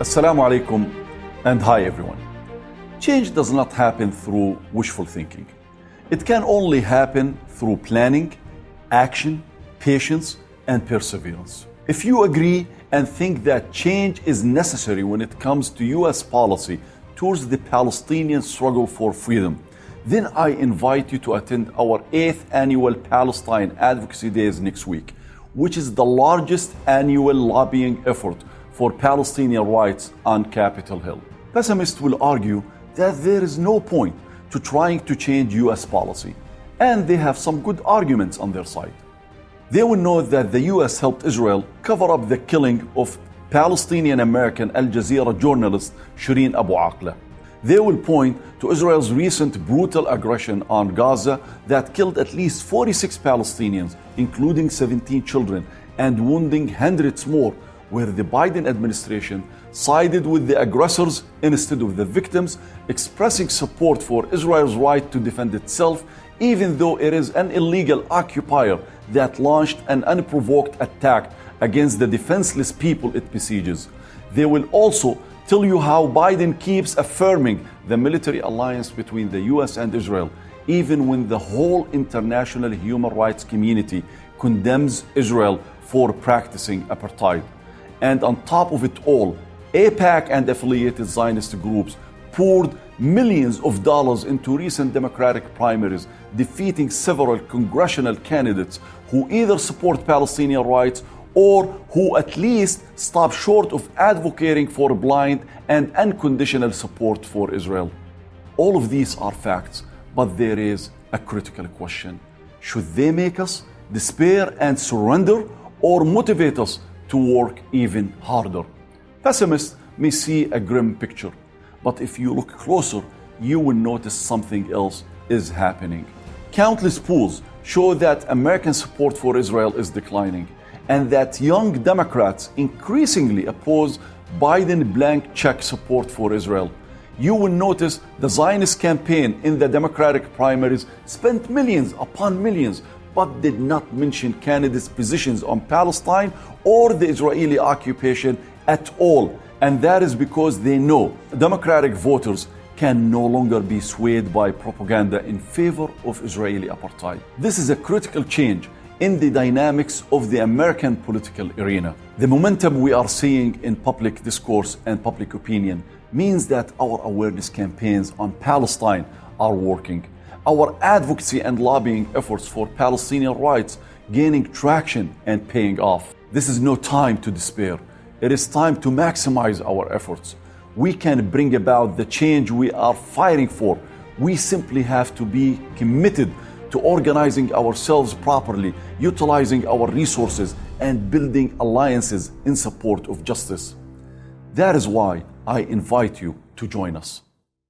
Assalamu alaikum and hi everyone. Change does not happen through wishful thinking. It can only happen through planning, action, patience, and perseverance. If you agree and think that change is necessary when it comes to US policy towards the Palestinian struggle for freedom, then I invite you to attend our 8th annual Palestine Advocacy Days next week, which is the largest annual lobbying effort for Palestinian rights on Capitol Hill. Pessimists will argue that there is no point to trying to change US policy, and they have some good arguments on their side. They will note that the US helped Israel cover up the killing of Palestinian-American Al Jazeera journalist Shireen Abu Akleh. They will point to Israel's recent brutal aggression on Gaza that killed at least 46 Palestinians, including 17 children, and wounding hundreds more, where the Biden administration sided with the aggressors instead of the victims, expressing support for Israel's right to defend itself, even though it is an illegal occupier that launched an unprovoked attack against the defenseless people it besieges. They will also tell you how Biden keeps affirming the military alliance between the US and Israel, even when the whole international human rights community condemns Israel for practicing apartheid. And on top of it all, AIPAC and affiliated Zionist groups poured millions of dollars into recent Democratic primaries, defeating several congressional candidates who either support Palestinian rights or who at least stop short of advocating for blind and unconditional support for Israel. All of these are facts, but there is a critical question. Should they make us despair and surrender, or motivate us to work even harder? Pessimists may see a grim picture, but if you look closer, you will notice something else is happening. Countless polls show that American support for Israel is declining, and that young Democrats increasingly oppose Biden blank check support for Israel. You will notice the Zionist campaign in the Democratic primaries spent millions upon millions, but did not mention candidates' positions on Palestine or the Israeli occupation at all. And that is because they know Democratic voters can no longer be swayed by propaganda in favor of Israeli apartheid. This is a critical change in the dynamics of the American political arena. The momentum we are seeing in public discourse and public opinion means that our awareness campaigns on Palestine are working. Our advocacy and lobbying efforts for Palestinian rights gaining traction and paying off. This is no time to despair. It is time to maximize our efforts. We can bring about the change we are fighting for. We simply have to be committed to organizing ourselves properly, utilizing our resources, and building alliances in support of justice. That is why I invite you to join us.